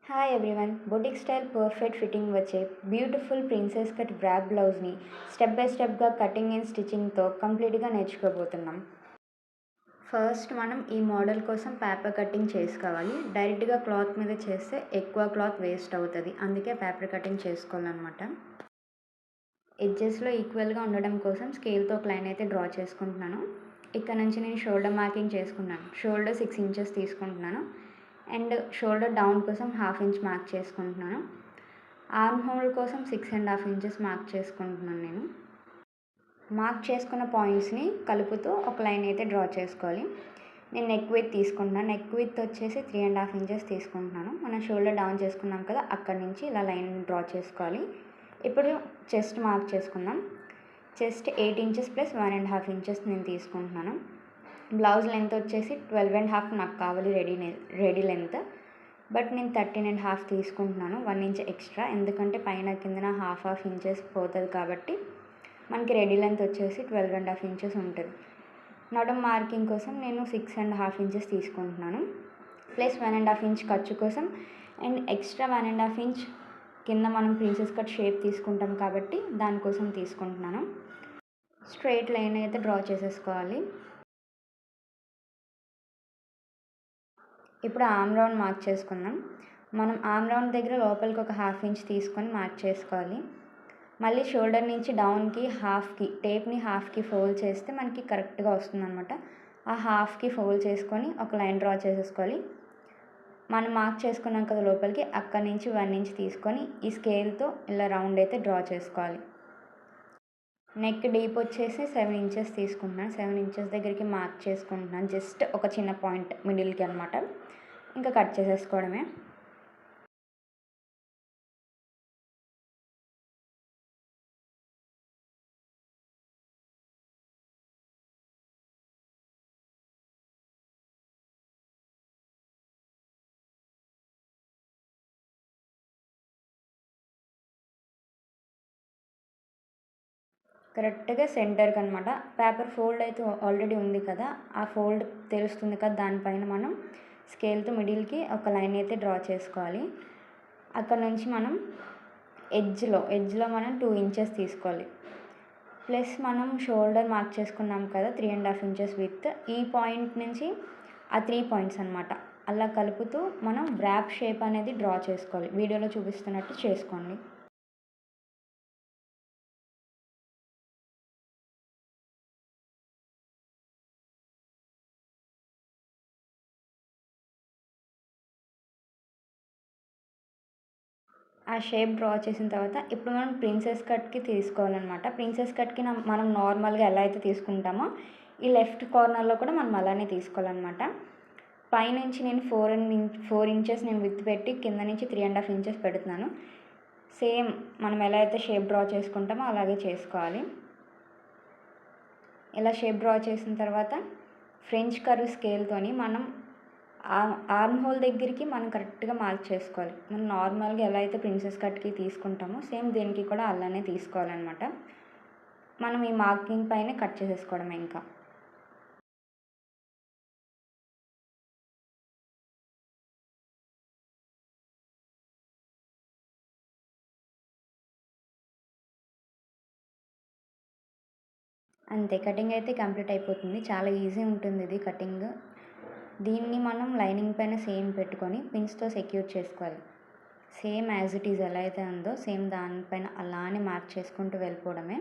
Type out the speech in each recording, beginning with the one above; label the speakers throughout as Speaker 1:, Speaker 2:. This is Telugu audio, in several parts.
Speaker 1: Hi everyone, boutique style perfect fitting వచ్చే బ్యూటిఫుల్ ప్రిన్సెస్ కట్ వ్రాప్ బ్లౌజ్ని స్టెప్ బై స్టెప్గా కటింగ్ అండ్ స్టిచ్చింగ్తో కంప్లీట్గా నేర్చుకోబోతున్నాం. ఫస్ట్ మనం ఈ మోడల్ కోసం పేపర్ కటింగ్ చేసుకోవాలి. డైరెక్ట్గా క్లాత్ మీద చేస్తే ఎక్కువ క్లాత్ వేస్ట్ అవుతుంది, అందుకే పేపర్ కటింగ్ చేసుకోవాలన్నమాట. ఎడ్జెస్లో ఈక్వల్గా ఉండడం కోసం స్కేల్తో ఒక లైన్ అయితే డ్రా చేసుకుంటున్నాను. ఇక్కడ నుంచి నేను షోల్డర్ మార్కింగ్ చేసుకున్నాను. షోల్డర్ 6 ఇంచెస్ తీసుకుంటున్నాను అండ్ షోల్డర్ డౌన్ కోసం 1/2 ఇంచ్ మార్క్ చేసుకుంటున్నాను. ఆర్మ్ హోల్ కోసం 6.5 ఇంచెస్ మార్క్ చేసుకుంటున్నాను. నేను మార్క్ చేసుకున్న పాయింట్స్ని కలుపుతూ ఒక లైన్ అయితే డ్రా చేసుకోవాలి. నేను నెక్ విత్ తీసుకుంటున్నాను. నెక్ విత్ వచ్చేసి 3.5 ఇంచెస్ తీసుకుంటున్నాను. మనం షోల్డర్ డౌన్ చేసుకున్నాం కదా, అక్కడి నుంచి ఇలా లైన్ డ్రా చేసుకోవాలి. ఇప్పుడు చెస్ట్ మార్క్ చేసుకుందాం. చెస్ట్ 8 ఇంచెస్ ప్లస్ 1.5 ఇంచెస్ నేను తీసుకుంటున్నాను. బ్లౌజ్ లెంత్ వచ్చేసి 12.5 నాకు కావాలి రెడీ లెంత్, బట్ నేను 13.5 తీసుకుంటున్నాను. 1 ఇంచ్ ఎక్స్ట్రా, ఎందుకంటే పైన కిందన హాఫ్ ఇంచెస్ పోతుంది కాబట్టి మనకి రెడీ లెంత్ వచ్చేసి 12.5 ఇంచెస్ ఉంటుంది. నడుం మార్కింగ్ కోసం నేను 6.5 ఇంచెస్ తీసుకుంటున్నాను, ప్లస్ 1.5 ఇంచ్ ఖర్చు కోసం అండ్ ఎక్స్ట్రా 1.5 ఇంచ్ కింద మనం ప్రిన్సెస్ కట్ షేప్ తీసుకుంటాం కాబట్టి దానికోసం తీసుకుంటున్నాను. స్ట్రైట్ లైన్ అయితే డ్రా చేసేసుకోవాలి. ఇప్పుడు ఆర్మ్ రౌండ్ మార్క్ చేసుకుందాం. మనం ఆర్మ్ రౌండ్ దగ్గర లోపలికి ఒక 1/2 ఇంచ్ తీసుకొని మార్క్ చేసుకోవాలి. మళ్ళీ షోల్డర్ నుంచి డౌన్కి హాఫ్కి టేప్ని హాఫ్కి ఫోల్డ్ చేస్తే మనకి కరెక్ట్గా వస్తుందన్నమాట. ఆ హాఫ్కి ఫోల్డ్ చేసుకొని ఒక లైన్ డ్రా చేసేసుకోవాలి. మనం మార్క్ చేసుకున్నాం కదా లోపలికి, అక్కడి నుంచి 1 ఇంచ్ తీసుకొని ఈ స్కేల్తో ఇలా రౌండ్ అయితే డ్రా చేసుకోవాలి. నెక్ డీప్ వచ్చేసి 7 ఇంచెస్ తీసుకుంటున్నాను. 7 ఇంచెస్ దగ్గరికి మార్క్ చేసుకుంటున్నాను. జస్ట్ ఒక చిన్న పాయింట్ మిడిల్కి అనమాట. ఇంకా కట్ చేసేసుకోవడమే. కరెక్ట్గా సెంటర్కి అనమాట. పేపర్ ఫోల్డ్ అయితే ఆల్రెడీ ఉంది కదా, ఆ ఫోల్డ్ తెలుస్తుంది కదా, దానిపైన మనం స్కేల్తో మిడిల్కి ఒక లైన్ అయితే డ్రా చేసుకోవాలి. అక్కడ నుంచి మనం ఎడ్జ్లో మనం 2 ఇంచెస్ తీసుకోవాలి. ప్లస్ మనం షోల్డర్ మార్క్ చేసుకున్నాం కదా 3.5 ఇంచెస్ విత్, ఈ పాయింట్ నుంచి ఆ 3 పాయింట్స్ అనమాట అలా కలుపుతూ మనం వ్రాప్ షేప్ అనేది డ్రా చేసుకోవాలి. వీడియోలో చూపిస్తున్నట్టు చేసుకోండి. ఆ షేప్ డ్రా చేసిన తర్వాత ఇప్పుడు మనం ప్రిన్సెస్ కట్కి తీసుకోవాలన్నమాట. ప్రిన్సెస్ కట్కి మనం నార్మల్గా ఎలా అయితే తీసుకుంటామో ఈ లెఫ్ట్ కార్నర్లో కూడా మనం అలానే తీసుకోవాలన్నమాట. పైనుంచి నేను 4 ఇంచెస్ నేను విత్ పెట్టి కింద నుంచి 3.5 ఇంచెస్ పెడుతున్నాను. సేమ్ మనం ఎలా అయితే షేప్ డ్రా చేసుకుంటామో అలాగే చేసుకోవాలి. ఇలా షేప్ డ్రా చేసిన తర్వాత ఫ్రెంచ్ కర్వ్ స్కేల్తోని మనం ఆర్మ్ హోల్ దగ్గరికి మనం కరెక్ట్గా మార్క్ చేసుకోవాలి. మనం నార్మల్గా ఎలా అయితే ప్రిన్సెస్ కట్కి తీసుకుంటామో సేమ్ దీనికి కూడా అలానే తీసుకోవాలన్నమాట. మనం ఈ మార్కింగ్ పైన కట్ చేసేసుకోవడమే. ఇంకా అంతే, కటింగ్ అయితే కంప్లీట్ అయిపోతుంది. చాలా ఈజీ ఉంటుంది ఇది కటింగ్. దీన్ని మనం లైనింగ్ పైన సేమ్ పెట్టుకొని పిన్స్తో సెక్యూర్ చేసుకోవాలి. సేమ్ యాజ్ ఇట్ ఈజ్ ఎలా అయితే ఉందో సేమ్ దానిపైన అలానే మార్క్ చేసుకుంటూ వెళ్ళిపోవడమే.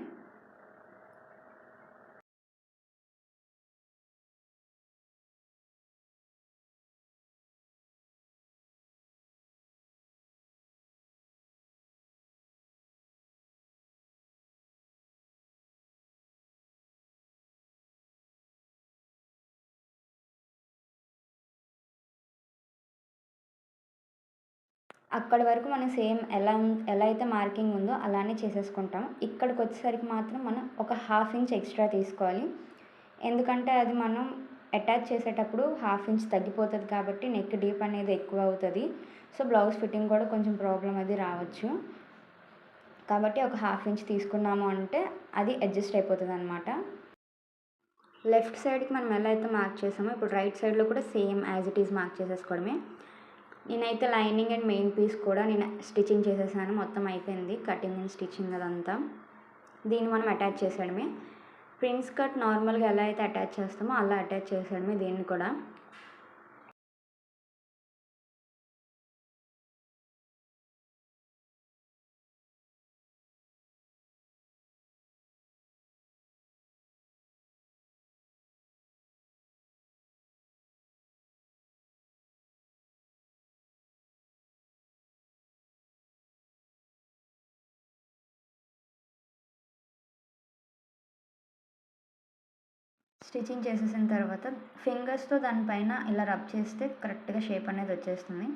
Speaker 1: అక్కడి వరకు మనం సేమ్ ఎలా అయితే మార్కింగ్ ఉందో అలానే చేసేసుకుంటాం. ఇక్కడికి వచ్చేసరికి మాత్రం మనం ఒక 1/2 ఇంచ్ ఎక్స్ట్రా తీసుకోవాలి. ఎందుకంటే అది మనం అటాచ్ చేసేటప్పుడు 1/2 ఇంచ్ తగ్గిపోతుంది కాబట్టి నెక్ డీప్ అనేది ఎక్కువ అవుతుంది. సో బ్లౌజ్ ఫిట్టింగ్ కూడా కొంచెం ప్రాబ్లం అది రావచ్చు. కాబట్టి ఒక 1/2 ఇంచ్ తీసుకున్నాము అంటే అది అడ్జస్ట్ అయిపోతుంది అనమాట. లెఫ్ట్ సైడ్కి మనం ఎలా అయితే మార్క్ చేసామో ఇప్పుడు రైట్ సైడ్లో కూడా same as it is mark చేసేసుకోవడమే. నేనైతే లైనింగ్ అండ్ మెయిన్ పీస్ కూడా నేను స్టిచ్చింగ్ చేసేసాను. మొత్తం అయిపోయింది కటింగ్ అండ్ స్టిచ్చింగ్ అదంతా. దీన్ని మనం అటాచ్ చేసేయడమే. ప్రిన్స్ కట్ నార్మల్గా ఎలా అయితే అటాచ్ చేస్తామో అలా అటాచ్ చేసేయడమే దీన్ని కూడా. స్టిచ్చింగ్ చేసేసిన తర్వాత ఫింగర్స్తో దానిపైన ఇలా రబ్ చేస్తే కరెక్ట్గా షేప్ అనేది వచ్చేస్తుంది.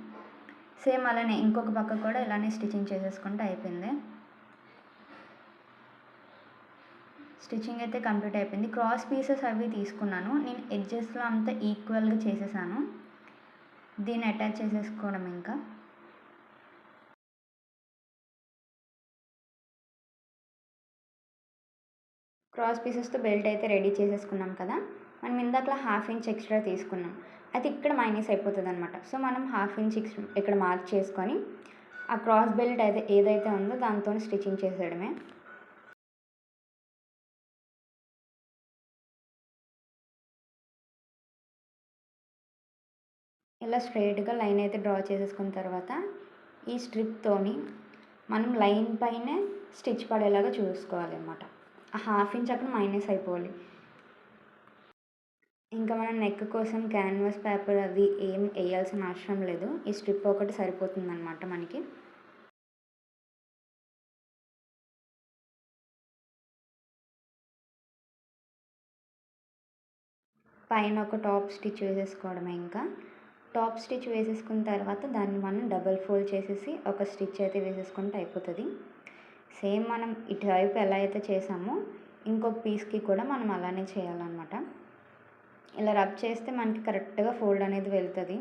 Speaker 1: సేమ్ అలానే ఇంకొక పక్క కూడా ఇలానే స్టిచ్చింగ్ చేసేసుకుంటే అయిపోయింది. స్టిచ్చింగ్ అయితే కంప్లీట్ అయిపోయింది. క్రాస్ పీసెస్ అవి తీసుకున్నాను. నేను ఎడ్జెస్లో అంతా ఈక్వల్గా చేసేసాను. దీన్ని అటాచ్ చేసేసుకోవడం ఇంకా. క్రాస్ పీసెస్తో బెల్ట్ అయితే రెడీ చేసేసుకున్నాం కదా. మనం ఇందాకలా 1/2 ఇంచ్ ఎక్స్ట్రా తీసుకున్నాం. అది ఇక్కడ మైనస్ అయిపోతుంది అనమాట. సో మనం 1/2 ఇంచ్ ఇక్కడ మార్క్ చేసుకొని ఆ క్రాస్ బెల్ట్ అయితే ఏదైతే ఉందో దాంతో స్టిచ్చింగ్ చేసేయడమే. ఇలా స్ట్రైట్గా లైన్ అయితే డ్రా చేసేసుకున్న తర్వాత ఈ స్ట్రిప్తోని మనం లైన్ పైనే స్టిచ్ పడేలాగా చూసుకోవాలి అన్నమాట. ఆ 1/2 ఇంచ్ అక్కడ మైనస్ అయిపోవాలి. ఇంకా మనం నెక్ కోసం క్యాన్వాస్ పేపర్ అది ఏం వేయాల్సిన అవసరం లేదు. ఈ స్ట్రిప్ ఒకటి సరిపోతుందన్నమాట మనకి. పైన ఒక టాప్ స్టిచ్ వేసేసుకోవడమే ఇంకా. టాప్ స్టిచ్ వేసేసుకున్న తర్వాత దాన్ని మనం డబల్ ఫోల్డ్ చేసేసి ఒక స్టిచ్ అయితే వేసేసుకుంటే అయిపోతుంది. సేమ్ మనం ఇటువైపు ఎలా అయితే చేసామో ఇంకొక పీస్కి కూడా మనం అలానే చేయాలన్నమాట. ఇలా రబ్ చేస్తే మనకి కరెక్ట్గా ఫోల్డ్ అనేది వెళ్తుంది.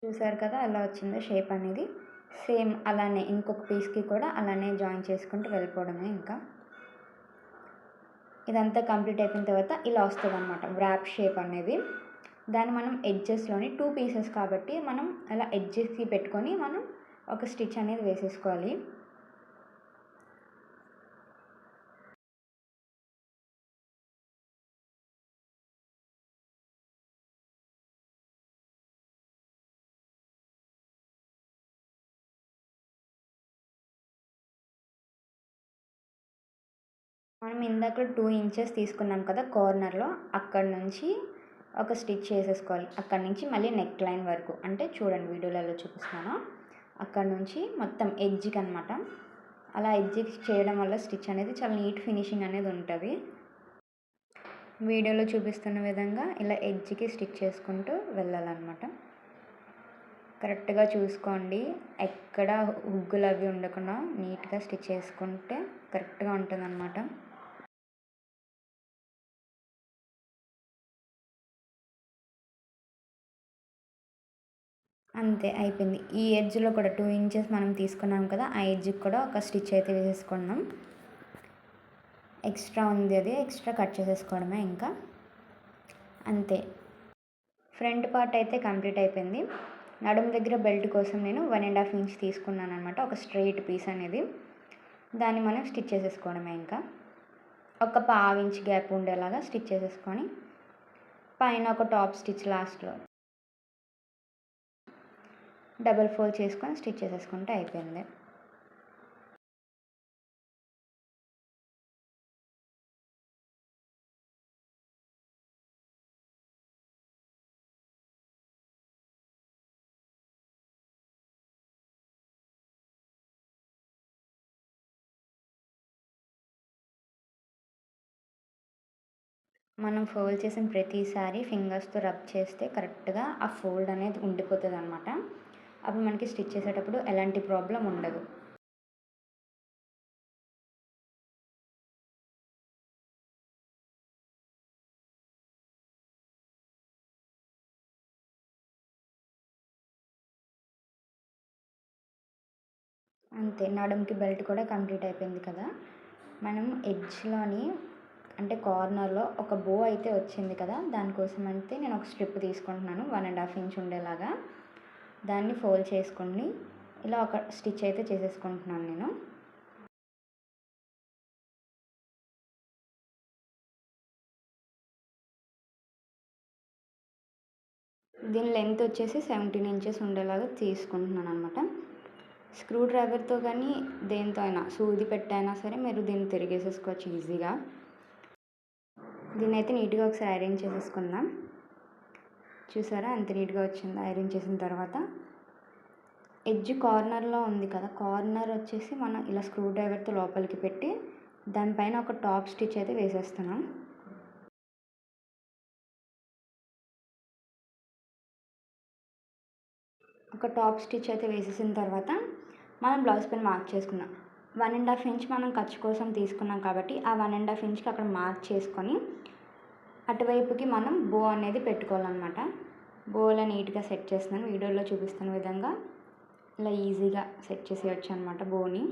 Speaker 1: చూసారు కదా ఎలా వచ్చిందో షేప్ అనేది. సేమ్ అలానే ఇంకొక పీస్కి కూడా అలానే జాయిన్ చేసుకుంటూ వెళ్ళిపోవడమే ఇంకా. ఇదంతా కంప్లీట్ అయిపోయిన తర్వాత ఇలా వస్తుంది అనమాట వ్రాప్ షేప్ అనేది. దాన్ని మనం ఎడ్జెస్లోని 2 పీసెస్ కాబట్టి మనం అలా ఎడ్జెస్కి పెట్టుకొని మనం ఒక స్టిచ్ అనేది వేసేసుకోవాలి. మనం ఇందాక 2 ఇంచెస్ తీసుకున్నాం కదా కార్నర్లో, అక్కడ నుంచి ఒక స్టిచ్ వేసేసుకోవాలి. అక్కడ నుంచి మళ్ళీ నెక్ లైన్ వరకు, అంటే చూడండి వీడియోలలో చూపిస్తాను. అక్కడ నుంచి మొత్తం ఎడ్జ్కి అనమాట. అలా ఎడ్జ్కి చేయడం వల్ల స్టిచ్ అనేది చాలా నీట్ ఫినిషింగ్ అనేది ఉంటుంది. వీడియోలో చూపిస్తున్న విధంగా ఇలా ఎడ్జ్కి స్టిచ్ చేసుకుంటూ వెళ్ళాలన్నమాట. కరెక్ట్గా చూసుకోండి, ఎక్కడ హుగ్గులు అవి ఉండకుండా నీట్గా స్టిచ్ చేసుకుంటే కరెక్ట్గా ఉంటుందన్నమాట. అంతే అయిపోయింది. ఈ ఎడ్జ్లో కూడా 2 ఇంచెస్ మనం తీసుకున్నాం కదా, ఆ ఎడ్జ్కి కూడా ఒక స్టిచ్ అయితే వేసేసుకున్నాం. ఎక్స్ట్రా ఉంది, అది ఎక్స్ట్రా కట్ చేసేసుకోవడమే ఇంకా. అంతే, ఫ్రంట్ పార్ట్ అయితే కంప్లీట్ అయిపోయింది. నడుము దగ్గర బెల్ట్ కోసం నేను 1.5 ఇంచ్ తీసుకున్నాను అనమాట, ఒక స్ట్రైట్ పీస్ అనేది. దాన్ని మనం స్టిచ్ చేసేసుకోవడమే ఇంకా. ఒక 1/2 ఇంచ్ గ్యాప్ ఉండేలాగా స్టిచ్ చేసేసుకొని పైన ఒక టాప్ స్టిచ్ లాస్ట్లో డబల్ ఫోల్డ్ చేసుకొని స్టిచ్ చేసేసుకుంటే అయిపోయింది. మనం ఫోల్డ్ చేసిన ప్రతిసారి ఫింగర్స్తో రబ్ చేస్తే కరెక్ట్గా ఆ ఫోల్డ్ అనేది ఉండిపోతుంది అనమాట. అప్పుడు మనకి స్టిచ్ చేసేటప్పుడు ఎలాంటి ప్రాబ్లం ఉండదు. అంతే, నడుముకి బెల్ట్ కూడా కంప్లీట్ అయిపోయింది కదా. మనం ఎడ్జ్లోని అంటే కార్నర్లో ఒక బో అయితే వచ్చింది కదా, దానికోసం అయితే నేను ఒక స్ట్రిప్ తీసుకుంటున్నాను 1.5 ఇంచ్ ఉండేలాగా. దాన్ని ఫోల్డ్ చేసుకొని ఇలా ఒక స్టిచ్ అయితే చేసేసుకుంటున్నాను నేను. దీని లెంత్ వచ్చేసి 17 ఇంచెస్ ఉండేలాగా తీసుకుంటున్నాను అనమాట. స్క్రూ డ్రైవర్తో కానీ దేంతో అయినా సూది పెట్టైనా సరే మీరు దీన్ని తిరిగేసేసుకోవచ్చు ఈజీగా. దీన్ని అయితే నీట్గా ఒకసారి ఐరన్ చేసేసుకుందాం. చూసారా ఎంత నీట్గా వచ్చిందో ఐరన్ చేసిన తర్వాత. ఎడ్జ్ కార్నర్లో ఉంది కదా, కార్నర్ వచ్చేసి మనం ఇలా స్క్రూ డ్రైవర్తో లోపలికి పెట్టి దానిపైన ఒక టాప్ స్టిచ్ అయితే వేసేస్తున్నాం. ఒక టాప్ స్టిచ్ అయితే వేసేసిన తర్వాత మనం బ్లౌజ్ పైన మార్క్ చేసుకుందాం. 1.5 ఇంచ్ మనం ఖర్చు కోసం తీసుకున్నాం కాబట్టి ఆ 1.5 ఇంచ్కి అక్కడ మార్క్ చేసుకొని అటువైపుకి మనం బో అనేది పెట్టుకోవాలన్నమాట. బోలో నీట్గా సెట్ చేస్తున్నాను, వీడియోలో చూపిస్తున్న విధంగా ఇలా ఈజీగా సెట్ చేసేయచ్చు అనమాట బోని.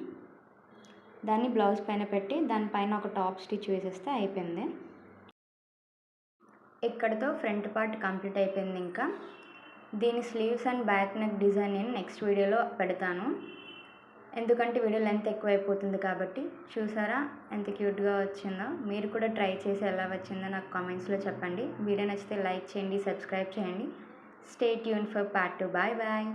Speaker 1: దాన్ని బ్లౌజ్ పైన పెట్టి దానిపైన ఒక టాప్ స్టిచ్ వేసేస్తే అయిపోయింది. ఇక్కడితో ఫ్రంట్ పార్ట్ కంప్లీట్ అయిపోయింది. ఇంకా దీని sleeves and back neck design నేను నెక్స్ట్ వీడియోలో పెడతాను, ఎందుకంటే వీడియో లెంత్ ఎక్కువైపోతుంది కాబట్టి. చూసారా ఎంత క్యూట్గా వచ్చిందో. మీరు కూడా ట్రై చేసి ఎలా వచ్చిందో నాకు కామెంట్స్లో చెప్పండి. వీడియో నచ్చితే లైక్ చేయండి, సబ్స్క్రైబ్ చేయండి. Stay tune for part 2. Bye bye.